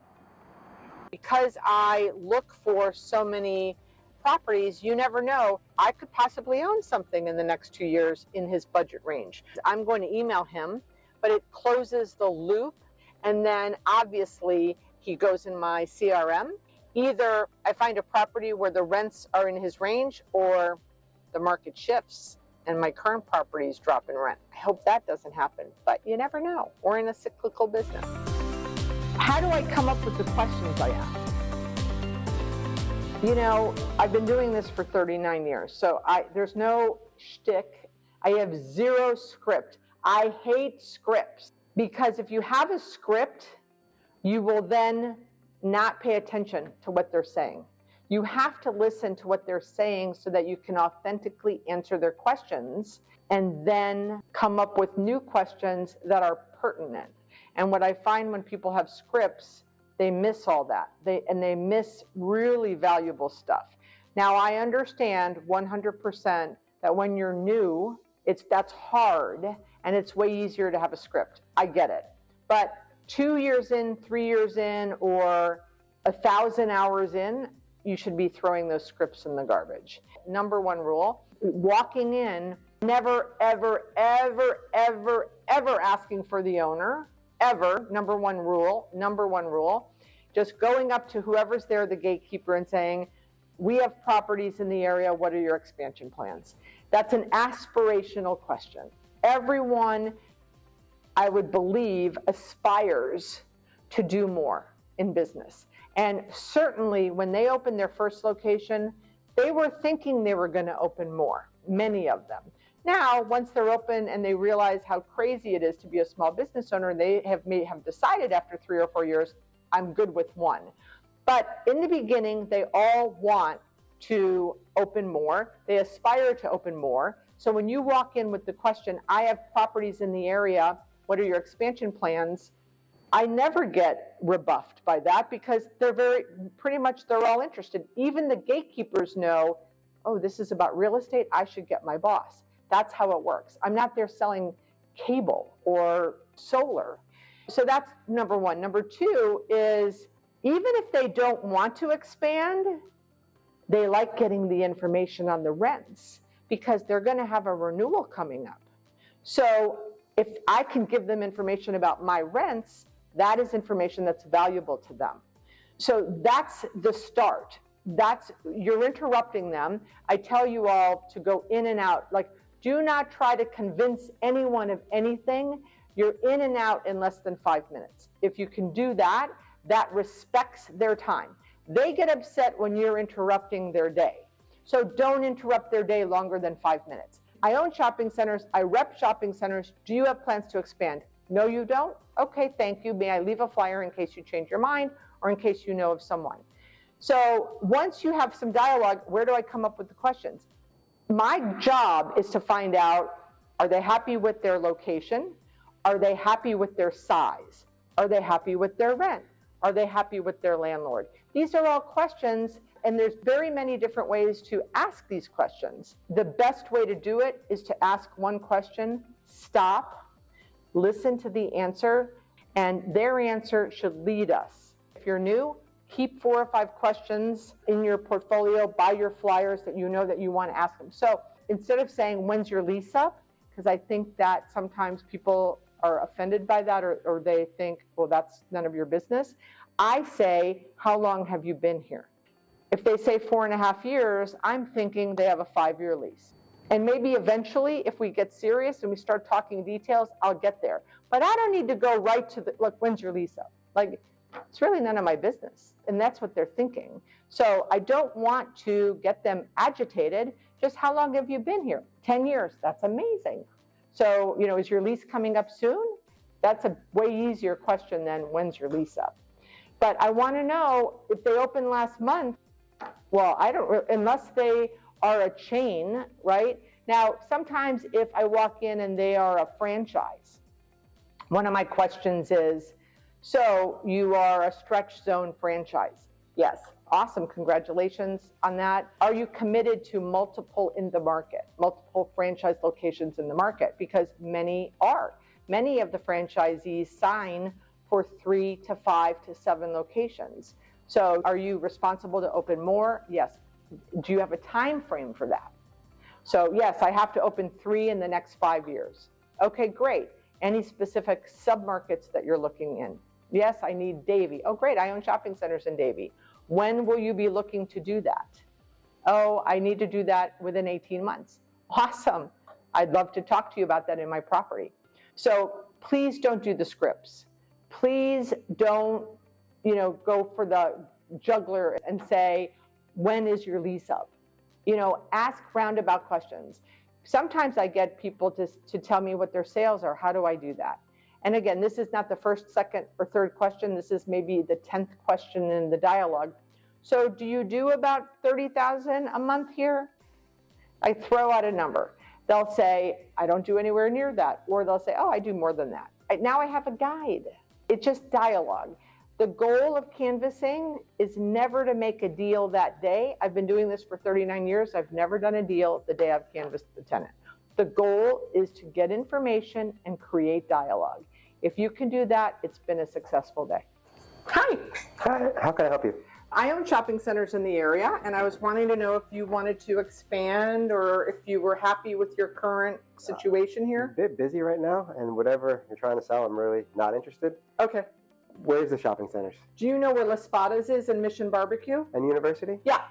Speaker 1: Because I look for so many properties, you never know, I could possibly own something in the next 2 years in his budget range. I'm going to email him, but it closes the loop, and then obviously he goes in my CRM. Either I find a property where the rents are in his range, or the market shifts and my current properties drop in rent. I hope that doesn't happen, but you never know. We're in a cyclical business. How do I come up with the questions I ask? You know, I've been doing this for 39 years, so there's no shtick. I have zero script. I hate scripts, because if you have a script, you will then not pay attention to what they're saying. You have to listen to what they're saying so that you can authentically answer their questions and then come up with new questions that are pertinent. And what I find when people have scripts, they miss all that. They miss really valuable stuff. Now, I understand 100% that when you're new, that's hard, and it's way easier to have a script. I get it. But 2 years in, 3 years in, or 1,000 hours in, you should be throwing those scripts in the garbage. Number one rule, walking in, never, ever, ever, ever, ever asking for the owner, ever. Number one rule. Just going up to whoever's there, the gatekeeper, and saying, we have properties in the area, what are your expansion plans? That's an aspirational question. Everyone, I would believe, aspires to do more in business. And certainly when they opened their first location, they were thinking they were going to open more, many of them. Now, once they're open and they realize how crazy it is to be a small business owner, they may have decided after 3 or 4 years, I'm good with one. But in the beginning, they all want to open more. They aspire to open more. So when you walk in with the question, I have properties in the area, what are your expansion plans? I never get rebuffed by that, because they're all interested. Even the gatekeepers know, oh, this is about real estate, I should get my boss. That's how it works. I'm not there selling cable or solar. So that's number one. Number two is, even if they don't want to expand, they like getting the information on the rents, because they're going to have a renewal coming up. So if I can give them information about my rents, that is information that's valuable to them. So that's the start. You're interrupting them. I tell you all to go in and out. Like, do not try to convince anyone of anything. You're in and out in less than 5 minutes. If you can do that, that respects their time. They get upset when you're interrupting their day. So don't interrupt their day longer than 5 minutes. I own shopping centers. I rep shopping centers. Do you have plans to expand? No, you don't? Okay, thank you. May I leave a flyer in case you change your mind, or in case you know of someone? So once you have some dialogue, where do I come up with the questions? My job is to find out Are they happy with their location? Are they happy with their size? Are they happy with their rent? Are they happy with their landlord? These are all questions, and there's very many different ways to ask these questions. The best way to do it is to ask one question, stop, listen to the answer, and their answer should lead us. If you're new, keep 4 or 5 questions in your portfolio, buy your flyers that you know that you want to ask them. So instead of saying, when's your lease up? Because I think that sometimes people are offended by that, or they think, well, that's none of your business. I say, how long have you been here? If they say 4.5 years, I'm thinking they have a 5-year lease. And maybe eventually, if we get serious and we start talking details, I'll get there. But I don't need to go right to the, look, when's your lease up? Like, it's really none of my business. And that's what they're thinking. So I don't want to get them agitated. Just how long have you been here? 10 years. That's amazing. So, you know, is your lease coming up soon? That's a way easier question than when's your lease up. But I want to know if they opened last month. Well, I don't, unless they are a chain, right? Now, sometimes if I walk in and they are a franchise, one of my questions is, so you are a stretch zone franchise? Yes. Awesome. Congratulations on that. Are you committed to multiple in the market, multiple franchise locations in the market? Because many are. Many of the franchisees sign for 3 to 5 to 7 locations. So are you responsible to open more? Yes. Do you have a time frame for that? So yes, I have to open 3 in the next 5 years. Okay, great. Any specific submarkets that you're looking in? Yes, I need Davie. Oh, great. I own shopping centers in Davie. When will you be looking to do that? Oh, I need to do that within 18 months. Awesome. I'd love to talk to you about that in my property. So please don't do the scripts. Please don't, go for the juggler and say, when is your lease up? Ask roundabout questions. Sometimes I get people to tell me what their sales are. How do I do that? And again, this is not the first, second, or third question. This is maybe the 10th question in the dialogue. So do you do about 30,000 a month here? I throw out a number. They'll say, I don't do anywhere near that. Or they'll say, oh, I do more than that. Now I have a guide. It's just dialogue. The goal of canvassing is never to make a deal that day. I've been doing this for 39 years. I've never done a deal the day I've canvassed the tenant. The goal is to get information and create dialogue. If you can do that, it's been a successful day. Hi.
Speaker 2: Hi, how can I help you?
Speaker 1: I own shopping centers in the area, and I was wanting to know if you wanted to expand or if you were happy with your current situation here.
Speaker 2: I'm a bit busy right now, and whatever you're trying to sell, I'm really not interested.
Speaker 1: Okay.
Speaker 2: Where's the shopping centers?
Speaker 1: Do you know where Las Spadas is in Mission Barbecue?
Speaker 2: And University?
Speaker 1: Yeah.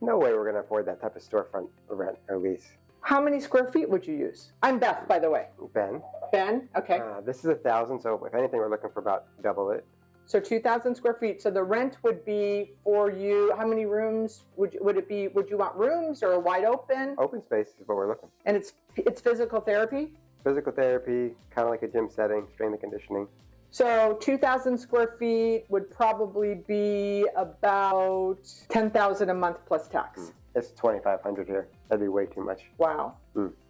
Speaker 2: No way we're going to afford that type of storefront rent or lease.
Speaker 1: How many square feet would you use? I'm Beth, by the way.
Speaker 2: Ben?
Speaker 1: Ben? Okay.
Speaker 2: This is 1,000, so if anything, we're looking for about double it.
Speaker 1: So 2,000 square feet. So the rent would be for you, how many rooms would it be? Would you want rooms or wide open?
Speaker 2: Open space is what we're looking.
Speaker 1: And it's physical therapy?
Speaker 2: Physical therapy, kind of like a gym setting, strength and conditioning.
Speaker 1: So 2,000 square feet would probably be about 10,000 a month plus tax.
Speaker 2: It's 2,500 here. That'd be way too much.
Speaker 1: Wow.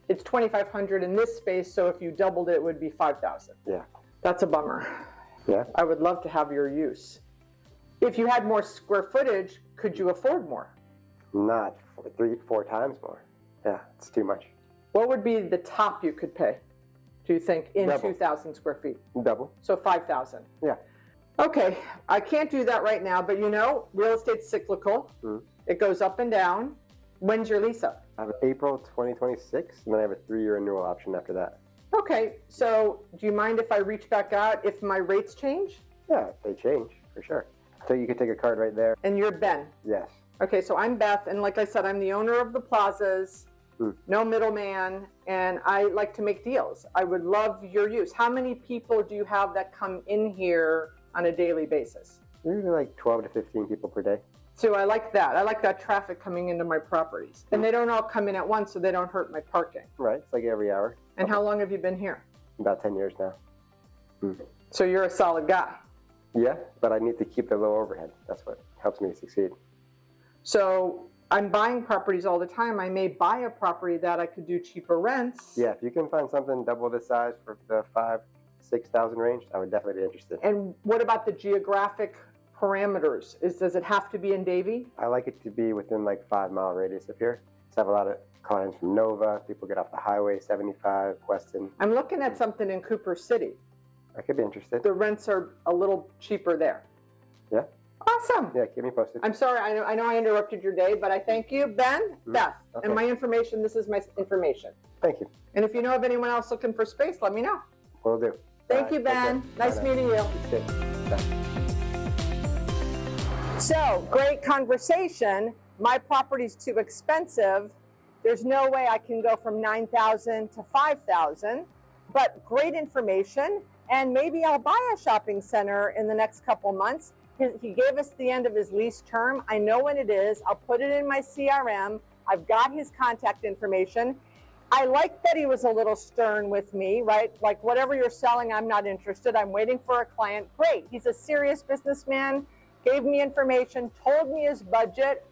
Speaker 1: It's 2,500 in this space, so if you doubled it, it would be 5,000.
Speaker 2: Yeah.
Speaker 1: That's a bummer.
Speaker 2: Yeah.
Speaker 1: I would love to have your use. If you had more square footage, could you afford more?
Speaker 2: Not 3-4 times more. Yeah, it's too much.
Speaker 1: What would be the top you could pay, do you think, in
Speaker 2: Double.
Speaker 1: 2,000 square feet?
Speaker 2: Double.
Speaker 1: So 5,000.
Speaker 2: Yeah.
Speaker 1: Okay, I can't do that right now, but real estate's cyclical. It goes up and down. When's your lease up?
Speaker 2: I have April 2026, and then I have a 3-year renewal option after that.
Speaker 1: Okay, so do you mind if I reach back out if my rates change?
Speaker 2: Yeah, they change, for sure. So you could take a card right there.
Speaker 1: And you're Ben.
Speaker 2: Yes.
Speaker 1: Okay, so I'm Beth, and like I said, I'm the owner of the plazas, no middleman, and I like to make deals. I would love your use. How many people do you have that come in here on a daily basis?
Speaker 2: Usually like 12 to 15 people per day.
Speaker 1: So I like that. I like that traffic coming into my properties. And they don't all come in at once, so they don't hurt my parking.
Speaker 2: Right, it's like every hour.
Speaker 1: And how long have you been here?
Speaker 2: About 10 years now.
Speaker 1: So you're a solid guy.
Speaker 2: Yeah, but I need to keep the low overhead. That's what helps me succeed.
Speaker 1: So I'm buying properties all the time. I may buy a property that I could do cheaper rents.
Speaker 2: Yeah, if you can find something double the size for the 5,000-6,000 range, I would definitely be interested.
Speaker 1: And what about the geographic parameters? Does it have to be in Davie?
Speaker 2: I like it to be within like 5-mile radius of here. So I have a lot of clients from Nova, people get off the highway, 75, Weston.
Speaker 1: I'm looking at something in Cooper City.
Speaker 2: I could be interested.
Speaker 1: The rents are a little cheaper there.
Speaker 2: Yeah.
Speaker 1: Awesome.
Speaker 2: Yeah, keep me posted.
Speaker 1: I'm sorry, I know I interrupted your day, but I thank you, Ben, Beth,
Speaker 2: Okay.
Speaker 1: and my information. This is my information.
Speaker 2: Thank you.
Speaker 1: And if you know of anyone else looking for space, let me know.
Speaker 2: Will do.
Speaker 1: Thank you, Ben. Nice meeting you.
Speaker 2: you. Bye.
Speaker 1: So, great conversation. My property's too expensive. There's no way I can go from 9,000 to 5,000, but great information. And maybe I'll buy a shopping center in the next couple months. He gave us the end of his lease term. I know when it is. I'll put it in my CRM. I've got his contact information. I like that he was a little stern with me, right? Like, whatever you're selling, I'm not interested. I'm waiting for a client. Great. He's a serious businessman, gave me information, told me his budget.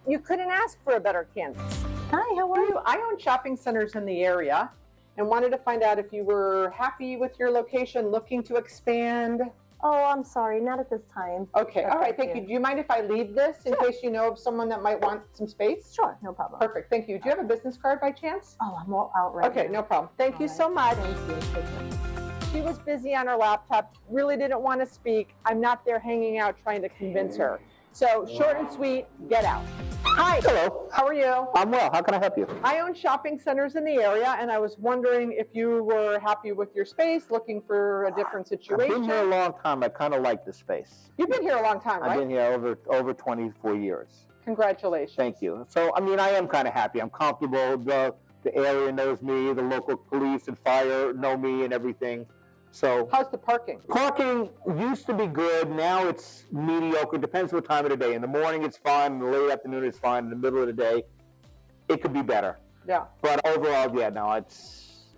Speaker 1: You couldn't ask for a better canvas.
Speaker 3: Hi, how are you?
Speaker 1: I own shopping centers in the area and wanted to find out if you were happy with your location, looking to expand.
Speaker 3: Oh, I'm sorry, not at this time.
Speaker 1: Okay, all right, thank you. Do you mind if I leave this in case you know of someone that might want some space?
Speaker 3: Sure, no problem.
Speaker 1: Perfect, thank you. Do you have a business card by chance?
Speaker 3: Oh, I'm all out right
Speaker 1: Okay,
Speaker 3: now.
Speaker 1: no problem. Thank you
Speaker 3: All
Speaker 1: so
Speaker 3: right.
Speaker 1: much.
Speaker 3: Thank you. Take care.
Speaker 1: She was busy on her laptop, really didn't want to speak. I'm not there hanging out trying to convince her. So short and sweet, get out. Hi.
Speaker 4: Hello.
Speaker 1: How are you?
Speaker 4: I'm well. How can I help you?
Speaker 1: I own shopping centers in the area, and I was wondering if you were happy with your space, looking for a different
Speaker 4: I've
Speaker 1: situation.
Speaker 4: been here a long time. I kind of like the space.
Speaker 1: You've been here a long time,
Speaker 4: I've
Speaker 1: right?
Speaker 4: been here over 24 years.
Speaker 1: Congratulations.
Speaker 4: Thank you. So, I mean, I am kind of happy. I'm comfortable. The area knows me. The local police and fire know me and everything. So
Speaker 1: How's the parking?
Speaker 4: parking used to be good. Now it's mediocre. Depends what time of the day. In the morning, it's fine. In the late afternoon, it's fine. In the middle of the day, it could be better.
Speaker 1: Yeah,
Speaker 4: But overall, yeah, no,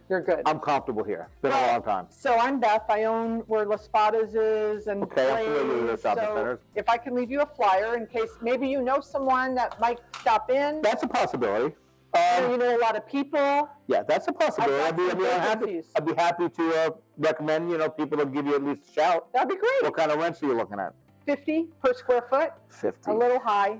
Speaker 1: you're good.
Speaker 4: I'm comfortable here. Been a
Speaker 1: Well,
Speaker 4: long time.
Speaker 1: So I'm Beth. I own where Las Spadas is and
Speaker 4: Okay, I'm familiar with
Speaker 1: Blaze.
Speaker 4: the shopping
Speaker 1: So
Speaker 4: centers.
Speaker 1: if I can leave you a flyer in case maybe you know someone that might stop in.
Speaker 4: That's a possibility.
Speaker 1: You know a lot of people.
Speaker 4: Yeah, that's a possibility.
Speaker 1: I've got some vacancies.
Speaker 4: I'd be happy to recommend, people to give you at least a shout.
Speaker 1: That'd be great.
Speaker 4: What kind of rents are you looking at?
Speaker 1: 50 per square foot,
Speaker 4: 50.
Speaker 1: a little high.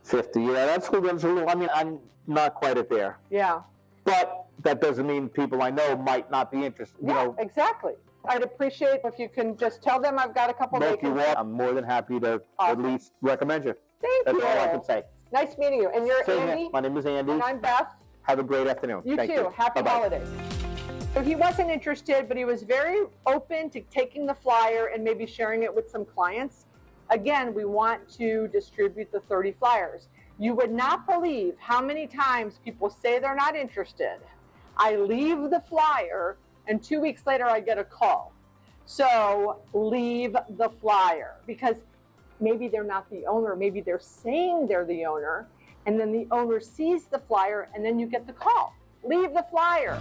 Speaker 4: 50, yeah, that's a little, I mean, I'm not quite at there.
Speaker 1: Yeah.
Speaker 4: But that doesn't mean people I know might not be interested,
Speaker 1: Yeah, exactly. I'd appreciate if you can just tell them I've got a couple
Speaker 4: If you
Speaker 1: vacancies.
Speaker 4: want, I'm more than happy to
Speaker 1: Awesome.
Speaker 4: at least recommend you.
Speaker 1: Thank
Speaker 4: That's
Speaker 1: you.
Speaker 4: all I can say.
Speaker 1: Nice meeting you. And you're
Speaker 4: Same here.
Speaker 1: Andy,
Speaker 4: My name is Andy.
Speaker 1: and I'm Beth.
Speaker 4: Have a great afternoon.
Speaker 1: You
Speaker 4: Thank
Speaker 1: too. Happy
Speaker 4: Bye-bye.
Speaker 1: holidays. So he wasn't interested, but he was very open to taking the flyer and maybe sharing it with some clients. Again, we want to distribute the 30 flyers. You would not believe how many times people say they're not interested. I leave the flyer, and 2 weeks later I get a call. So leave the flyer, because maybe they're not the owner. Maybe they're saying they're the owner, and then the owner sees the flyer, and then you get the call. Leave the flyer.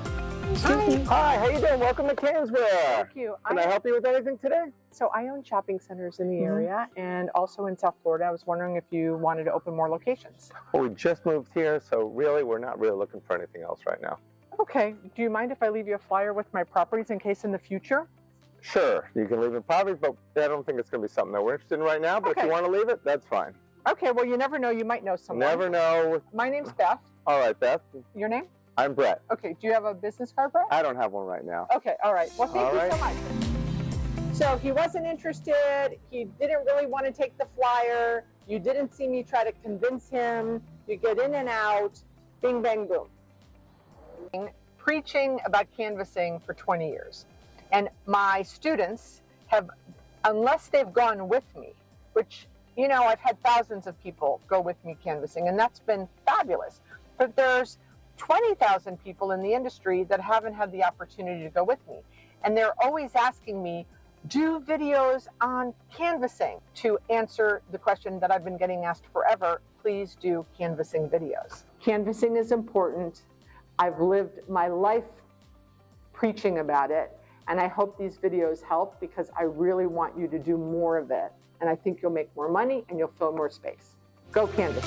Speaker 5: Hi, how you doing? Welcome to Kansville.
Speaker 1: Thank you.
Speaker 5: Can I help you with anything today?
Speaker 1: So I own shopping centers in the area and also in South Florida. I was wondering if you wanted to open more locations.
Speaker 5: Well, we just moved here, so really, we're not really looking for anything else right now.
Speaker 1: Okay. Do you mind if I leave you a flyer with my properties in case in the future?
Speaker 5: Sure, you can leave it properties, but I don't think it's going to be something that we're interested in right now. But if
Speaker 1: Okay.
Speaker 5: you want to leave it, that's fine.
Speaker 1: Okay. Well, you never know. You might know someone.
Speaker 5: Never know.
Speaker 1: My name's Beth.
Speaker 5: All right, Beth.
Speaker 1: Your name?
Speaker 5: I'm Brett.
Speaker 1: Okay. Do you have a business card, Brett?
Speaker 5: I don't have one right now.
Speaker 1: Okay. All right. Well, thank
Speaker 5: All
Speaker 1: you
Speaker 5: right.
Speaker 1: so much. So he wasn't interested. He didn't really want to take the flyer. You didn't see me try to convince him. You get in and out. Bing, bang, boom. Preaching about canvassing for 20 years. And my students have, unless they've gone with me, which, I've had thousands of people go with me canvassing, and that's been fabulous. But there's 20,000 people in the industry that haven't had the opportunity to go with me. And they're always asking me, do videos on canvassing. To answer the question that I've been getting asked forever, please do canvassing videos. Canvassing is important. I've lived my life preaching about it, and I hope these videos help because I really want you to do more of it. And I think you'll make more money and you'll fill more space. Go canvass.